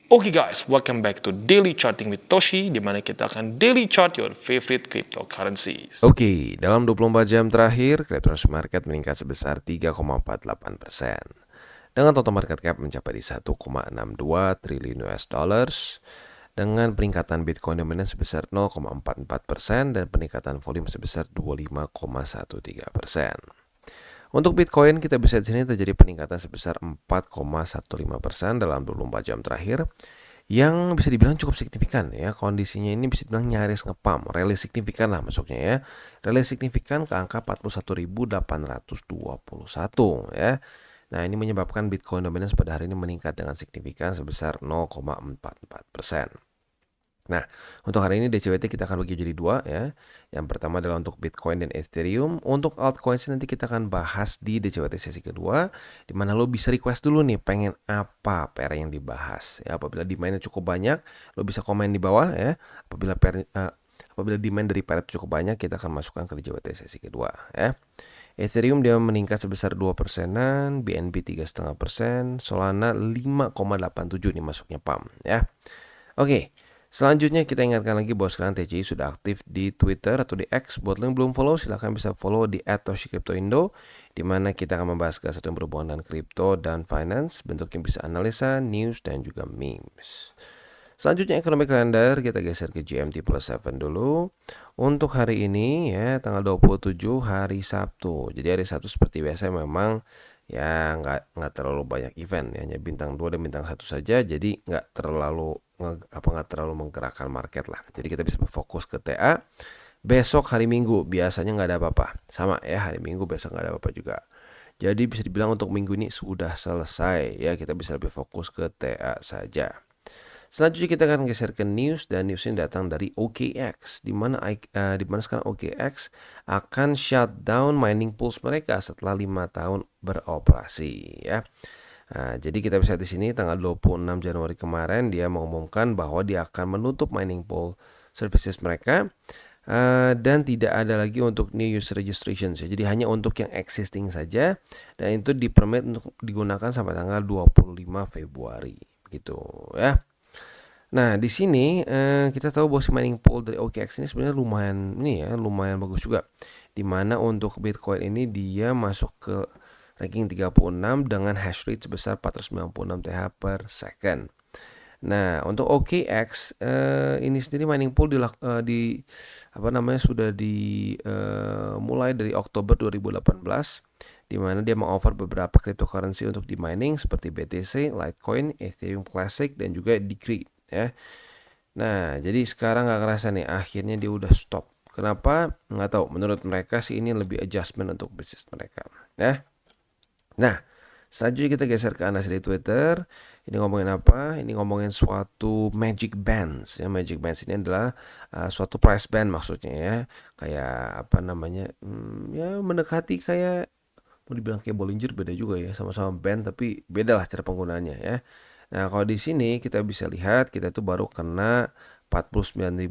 Oke guys, welcome back to Daily Charting with Toshi, di mana kita akan daily chart your favorite cryptocurrencies. Oke, dalam 24 jam terakhir, cryptocurrency market meningkat sebesar 3,48%. Dengan total market cap mencapai di 1,62 triliun US dollars, dengan peningkatan Bitcoin dominan sebesar 0,44% dan peningkatan volume sebesar 25,13%. Untuk Bitcoin, kita bisa di sini terjadi peningkatan sebesar 4,15% dalam 24 jam terakhir, yang bisa dibilang cukup signifikan ya. Kondisinya ini bisa dibilang nyaris ngepam, rally signifikan lah masuknya ya. Rally signifikan ke angka 41.821 ya. Nah, ini menyebabkan Bitcoin dominance pada hari ini meningkat dengan signifikan sebesar 0,44%. Nah, untuk hari ini DCWT kita akan bagi jadi dua ya. Yang pertama adalah untuk Bitcoin dan Ethereum. Untuk altcoins nanti kita akan bahas di DCWT sesi kedua, di mana lo bisa request dulu nih pengen apa pair yang dibahas. Ya, apabila demandnya cukup banyak, lo bisa komen di bawah ya. Apabila demand dari pair itu cukup banyak, kita akan masukkan ke DCWT sesi kedua ya. Ethereum dia meningkat sebesar 2%-an, BNB 3,5%, Solana 5,87 nih masuknya PAM ya. Oke. Selanjutnya kita ingatkan lagi bahwa sekarang TCI sudah aktif di Twitter atau di X. Buat lo yang belum follow, silahkan bisa follow di @toshicryptoindo, di mana kita akan membahas segala sesuatu yang berhubungan dengan kripto dan finance, bentuknya bisa analisa, news, dan juga memes. Selanjutnya economic calendar, kita geser ke GMT plus 7 dulu. Untuk hari ini ya, tanggal 27 hari Sabtu. Jadi hari Sabtu seperti biasa memang ya nggak terlalu banyak event ya, hanya bintang 2 dan bintang 1 saja, jadi nggak terlalu menggerakkan market lah. Jadi kita bisa berfokus ke TA. Besok hari Minggu biasanya nggak ada apa-apa, sama ya, hari Minggu besok nggak ada apa-apa juga. Jadi bisa dibilang untuk minggu ini sudah selesai ya, kita bisa lebih fokus ke TA saja. Selanjutnya kita akan geser ke news, dan news ini datang dari OKX, di mana sekarang OKX akan shutdown mining pools mereka setelah 5 tahun beroperasi ya. Nah, jadi kita bisa di sini tanggal 26 Januari kemarin dia mengumumkan bahwa dia akan menutup mining pool services mereka, dan tidak ada lagi untuk new user registration ya. Jadi hanya untuk yang existing saja, dan itu dipermit untuk digunakan sampai tanggal 25 Februari gitu ya. Nah, di sini kita tahu bahwa si mining pool dari OKX ini sebenarnya lumayan bagus juga. Dimana untuk Bitcoin ini dia masuk ke ranking 36 dengan hash rate sebesar 496 TH per second. Nah, untuk OKX ini sendiri mining pool sudah dimulai dari Oktober 2018, di mana dia mengoffer beberapa cryptocurrency untuk di mining seperti BTC, Litecoin, Ethereum Classic, dan juga Decred ya. Nah, jadi sekarang nggak kerasa nih, akhirnya dia udah stop. Kenapa? Nggak tahu. Menurut mereka sih ini lebih adjustment untuk bisnis mereka ya. Nah, selanjutnya kita geser ke analisa di Twitter. Ini ngomongin apa? Ini ngomongin suatu magic bands ya. Magic bands ini adalah suatu price band maksudnya ya. Kayak apa namanya? Ya mendekati kayak, mau dibilang kayak Bollinger beda juga ya, sama-sama band tapi beda lah cara penggunaannya ya. Nah, kalau di sini kita bisa lihat kita tuh baru kena 49.200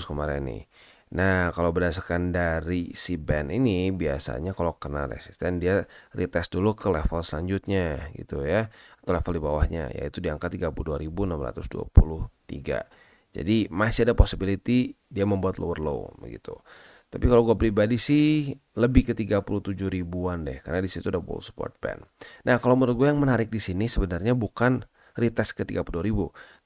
kemarin nih. Nah, kalau berdasarkan dari si band ini, biasanya kalau kena resisten dia retest dulu ke level selanjutnya gitu ya, atau level di bawahnya, yaitu di angka 32.623. Jadi masih ada possibility dia membuat lower low begitu. Tapi kalau gue pribadi sih lebih ke 37 ribuan deh, karena di situ ada bull support band. Nah, kalau menurut gue yang menarik di sini sebenarnya bukan retest ke 32.000,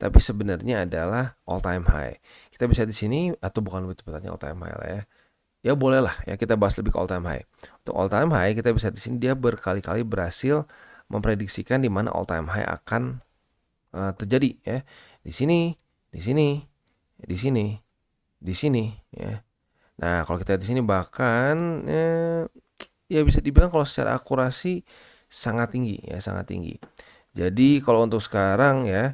tapi sebenarnya adalah all time high. Kita bisa di sini, atau bukan lebih tepatnya all time high lah ya. Ya boleh lah ya, kita bahas lebih ke all time high. Untuk all time high kita bisa di sini dia berkali-kali berhasil memprediksikan di mana all time high akan terjadi ya. Di sini, di sini, di sini, di sini ya. Nah, kalau kita di sini bahkan ya bisa dibilang kalau secara akurasi sangat tinggi ya, sangat tinggi. Jadi kalau untuk sekarang ya,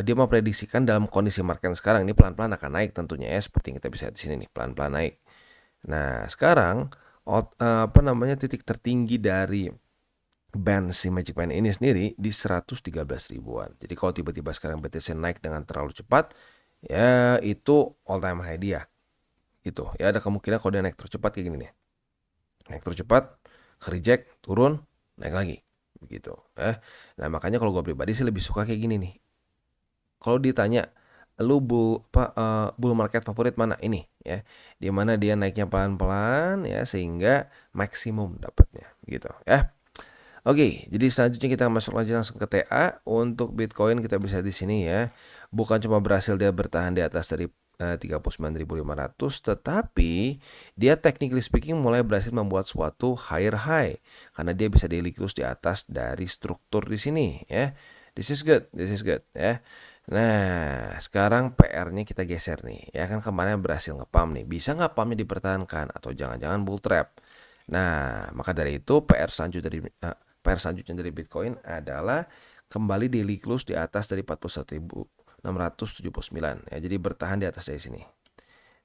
dia memprediksikan dalam kondisi market sekarang ini pelan-pelan akan naik tentunya ya, seperti yang kita bisa di sini nih, pelan-pelan naik. Nah, sekarang titik tertinggi dari band si Magic Band ini sendiri di 113 ribuan. Jadi kalau tiba-tiba sekarang BTC naik dengan terlalu cepat, ya itu all time high dia. Gitu. Ya ada kemungkinan kalau dia naik terus cepat kayak gini nih. Naik terus cepat, ke reject, turun, naik lagi. Begitu. Nah makanya kalau gue pribadi sih lebih suka kayak gini nih. Kalau ditanya, lu bull market favorit mana? Ini ya, di mana dia naiknya pelan-pelan ya sehingga maksimum dapatnya gitu ya. Oke, jadi selanjutnya kita masuk lagi langsung ke TA. Untuk Bitcoin kita bisa di sini ya. Bukan cuma berhasil dia bertahan di atas dari 39.500, tetapi dia technically speaking mulai berhasil membuat suatu higher high karena dia bisa daily close di atas dari struktur di sini ya. This is good ya. Nah, sekarang PR-nya kita geser nih. Ya kan kemarin berhasil nge-pump nih. Bisa nggak pumpnya dipertahankan atau jangan-jangan bull trap? Nah, maka dari itu PR selanjutnya dari Bitcoin adalah kembali daily close di atas dari 41.679 ya. Jadi bertahan di atas dari sini.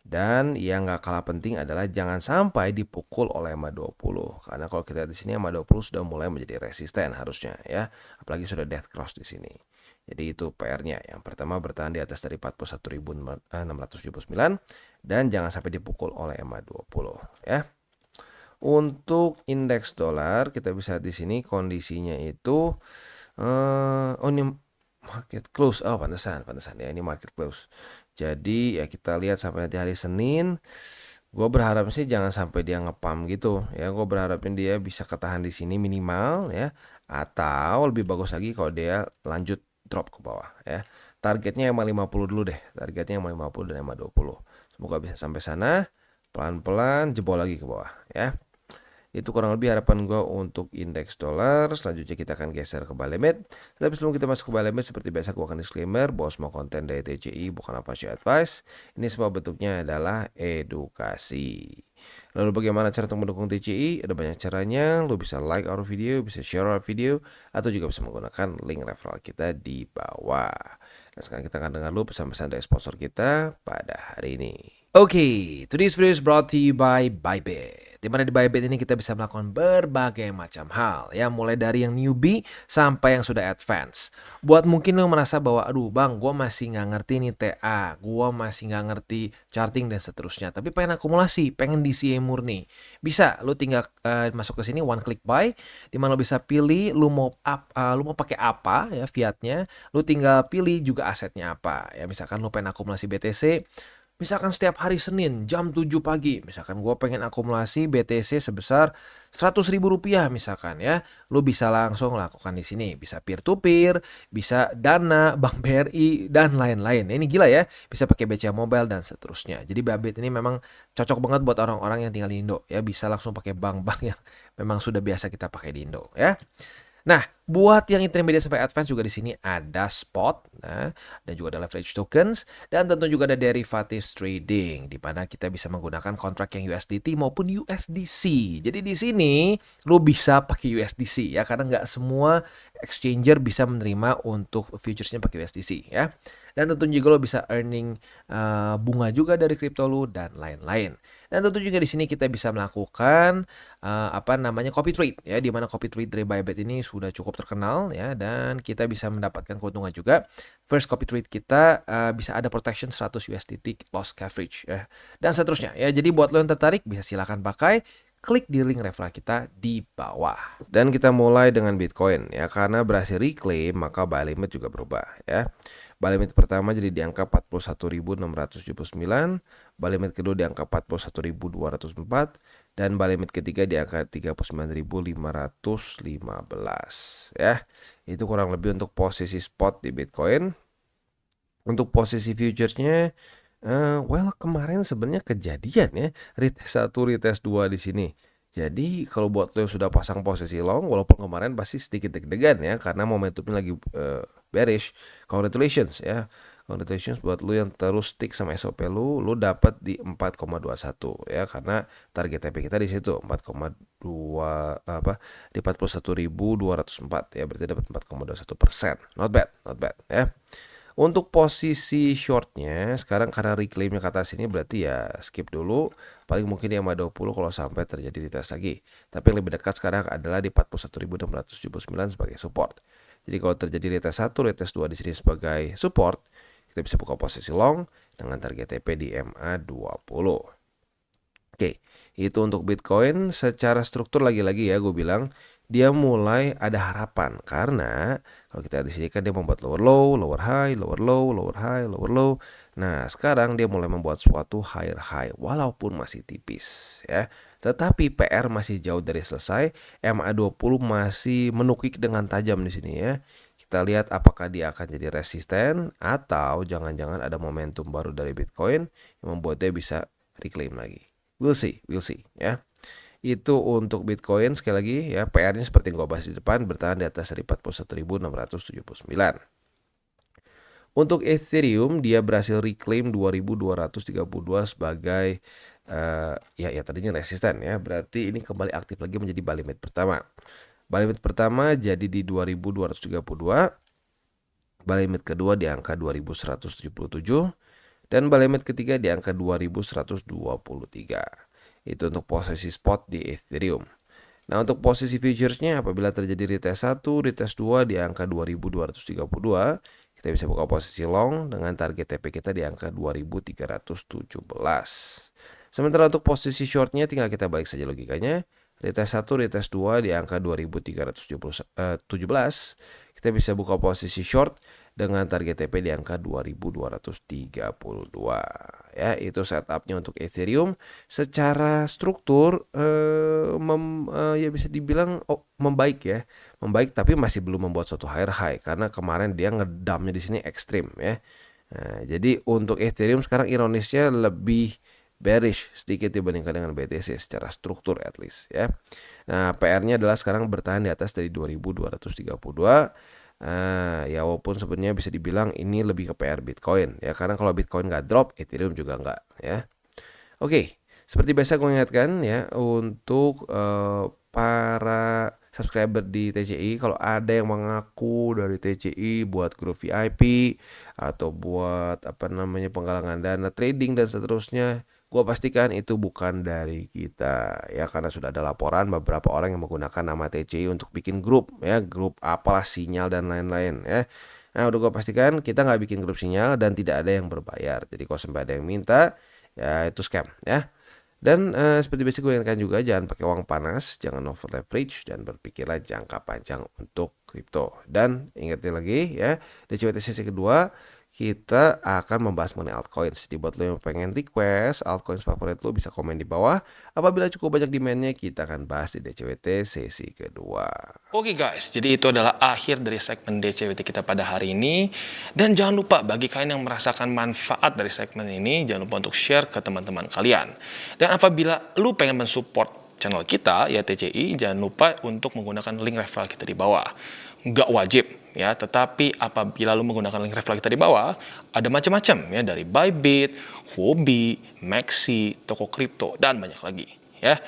Dan yang nggak kalah penting adalah jangan sampai dipukul oleh MA20 karena kalau kita di sini MA20 sudah mulai menjadi resisten harusnya ya, apalagi sudah death cross di sini. Jadi itu PR-nya. Yang pertama bertahan di atas dari 41.679 dan jangan sampai dipukul oleh MA20 ya. Untuk indeks dolar kita bisa di sini kondisinya itu ini market close. Oh, pantesan ya, ini market close. Jadi ya kita lihat sampai nanti hari Senin. Gue berharap sih jangan sampai dia ngepam gitu ya. Gue berharapin dia bisa ketahan di sini minimal ya, atau lebih bagus lagi kalau dia lanjut drop ke bawah ya. Targetnya emang 50 dulu deh. Targetnya emang 50 dan emang 20. Semoga bisa sampai sana. Pelan-pelan jebol lagi ke bawah ya. Itu kurang lebih harapan gue untuk indeks dolar. Selanjutnya kita akan geser ke buy limit. Tapi sebelum kita masuk ke buy limit, seperti biasa gue akan disclaimer bahwa semua konten dari TCI bukan financial advice. Ini semua bentuknya adalah edukasi. Lalu bagaimana cara untuk mendukung TCI? Ada banyak caranya. Lo bisa like our video, bisa share our video, atau juga bisa menggunakan link referral kita di bawah. Nah, sekarang kita akan dengar dulu pesan-pesan dari sponsor kita pada hari ini. Oke, today's video is brought to you by Bybit. Di mana di Bybit ini kita bisa melakukan berbagai macam hal ya, mulai dari yang newbie sampai yang sudah advance. Buat mungkin lo merasa bahwa aduh bang, gue masih nggak ngerti nih TA, gue masih nggak ngerti charting dan seterusnya, tapi pengen akumulasi, pengen DCA murni, bisa lo tinggal masuk ke sini one click buy, di mana lo bisa pilih lo mau pakai apa ya fiatnya, lo tinggal pilih juga asetnya apa ya. Misalkan lo pengen akumulasi BTC. Misalkan setiap hari Senin jam 7 pagi, misalkan gue pengen akumulasi BTC sebesar 100.000 rupiah misalkan ya, lu bisa langsung lakukan di sini. Bisa peer to peer, bisa Dana, Bank BRI dan lain-lain. Ini gila ya, bisa pakai BCA Mobile dan seterusnya. Jadi Bybit ini memang cocok banget buat orang-orang yang tinggal di Indo ya, bisa langsung pakai bank-bank yang memang sudah biasa kita pakai di Indo ya. Nah, buat yang intermediate sampai advance juga di sini ada spot, nah, dan juga ada leverage tokens, dan tentu juga ada derivatives trading, di mana kita bisa menggunakan kontrak yang USDT maupun USDC. Jadi di sini lo bisa pakai USDC ya, karena nggak semua exchanger bisa menerima untuk futuresnya pakai USDC ya. Dan tentu juga lo bisa earning bunga juga dari kripto lo dan lain-lain. Dan tentu juga di sini kita bisa melakukan copy trade ya, di mana copy trade dari Bybit ini sudah cukup terkenal ya, dan kita bisa mendapatkan keuntungan juga. First copy trade kita bisa ada protection 100 USDT loss coverage ya, dan seterusnya ya. Jadi buat lo yang tertarik bisa silakan pakai, klik di link referral kita di bawah. Dan kita mulai dengan Bitcoin ya, karena berhasil reclaim maka buy limit juga berubah ya. Buy limit pertama jadi di angka 41.679, buy limit kedua di angka 41.204, dan buy limit ketiga di angka 39.515 ya. Itu kurang lebih untuk posisi spot di Bitcoin. Untuk posisi futuresnya, kemarin sebenarnya kejadian ya, retest 1, retest 2 di sini. Jadi kalau buat lo yang sudah pasang posisi long, walaupun kemarin pasti sedikit deg-degan ya, karena momentumnya lagi bearish. Congratulations ya. Congratulations buat lo yang terus stick sama SOP lo dapat di 4,21 ya, karena target TP kita di situ 4,2 di 41.204 ya, berarti dapat 4,21%. Not bad ya. Untuk posisi shortnya sekarang karena reclaimnya ke atas ini berarti ya skip dulu. Paling mungkin di MA20 kalau sampai terjadi retest lagi. Tapi yang lebih dekat sekarang adalah di 41.679 sebagai support. Jadi kalau terjadi retest 1, retest 2 di sini sebagai support, kita bisa buka posisi long dengan target TP di MA20. Oke, itu untuk Bitcoin. Secara struktur lagi-lagi ya gue bilang, dia mulai ada harapan karena kalau kita lihat di sini kan dia membuat lower low, lower high, lower low, lower high, lower low. Nah, sekarang dia mulai membuat suatu higher high walaupun masih tipis ya. Tetapi PR masih jauh dari selesai. MA20 masih menukik dengan tajam di sini ya. Kita lihat apakah dia akan jadi resisten atau jangan-jangan ada momentum baru dari Bitcoin yang membuat dia bisa reclaim lagi. We'll see ya. Itu untuk Bitcoin sekali lagi ya, PR-nya seperti yang gue bahas di depan bertahan di atas dari 41.679. Untuk Ethereum dia berhasil reclaim 2232 sebagai ya tadinya resisten ya. Berarti ini kembali aktif lagi menjadi buy limit pertama. Buy limit pertama jadi di 2232. Buy limit kedua di angka 2177 dan buy limit ketiga di angka 2123. Itu untuk posisi spot di Ethereum. Nah, untuk posisi futuresnya apabila terjadi retest 1, retest 2 di angka 2232, kita bisa buka posisi long dengan target TP kita di angka 2317. Sementara untuk posisi shortnya tinggal kita balik saja logikanya. Retest 1, retest 2 di angka 2317. Kita bisa buka posisi short dengan target TP di angka 2232 ya. Itu setupnya untuk Ethereum. Secara struktur ya bisa dibilang membaik ya, membaik tapi masih belum membuat suatu higher high karena kemarin dia ngedamnya di sini ekstrim ya. Nah, jadi untuk Ethereum sekarang ironisnya lebih bearish sedikit dibandingkan dengan BTC secara struktur at least ya. Nah, PR-nya adalah sekarang bertahan di atas dari 2232. Ya walaupun sebenarnya bisa dibilang ini lebih ke PR Bitcoin ya, karena kalau Bitcoin nggak drop, Ethereum juga nggak ya. Oke, seperti biasa gue ingatkan ya untuk para subscriber di TCI, kalau ada yang mengaku dari TCI buat grup VIP atau buat penggalangan dana trading dan seterusnya, gue pastikan itu bukan dari kita ya, karena sudah ada laporan beberapa orang yang menggunakan nama TCI untuk bikin grup ya, grup apalah sinyal dan lain-lain ya. Nah, udah gue pastikan kita nggak bikin grup sinyal dan tidak ada yang berbayar. Jadi kalau sampai ada yang minta ya itu scam ya. Dan seperti biasa gue ingatkan juga jangan pakai uang panas, jangan over leverage dan berpikirlah jangka panjang untuk kripto. Dan ingatin lagi ya, di DCWT sesi kedua kita akan membahas mengenai altcoins. Jadi buat lo yang pengen request altcoins favorit lo bisa komen di bawah. Apabila cukup banyak demandnya kita akan bahas di DCWT sesi kedua. Oke guys, jadi itu adalah akhir dari segmen DCWT kita pada hari ini. Dan jangan lupa bagi kalian yang merasakan manfaat dari segmen ini, jangan lupa untuk share ke teman-teman kalian. Dan apabila lu pengen mensupport channel kita, ya TCI, jangan lupa untuk menggunakan link referral kita di bawah. Nggak wajib ya, tetapi apabila lu menggunakan link referral kita di bawah, ada macam-macam ya, dari Bybit, Huobi, Maxi, toko kripto, dan banyak lagi ya.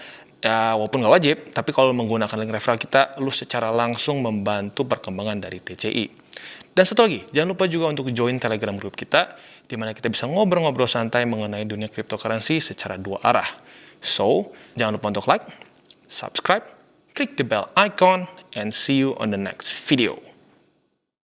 Ya, walaupun nggak wajib, tapi kalau menggunakan link referral kita, lu secara langsung membantu perkembangan dari TCI. Dan satu lagi, jangan lupa juga untuk join Telegram group kita, di mana kita bisa ngobrol-ngobrol santai mengenai dunia cryptocurrency secara dua arah. So, jangan lupa untuk like, subscribe, click the bell icon, and see you on the next video.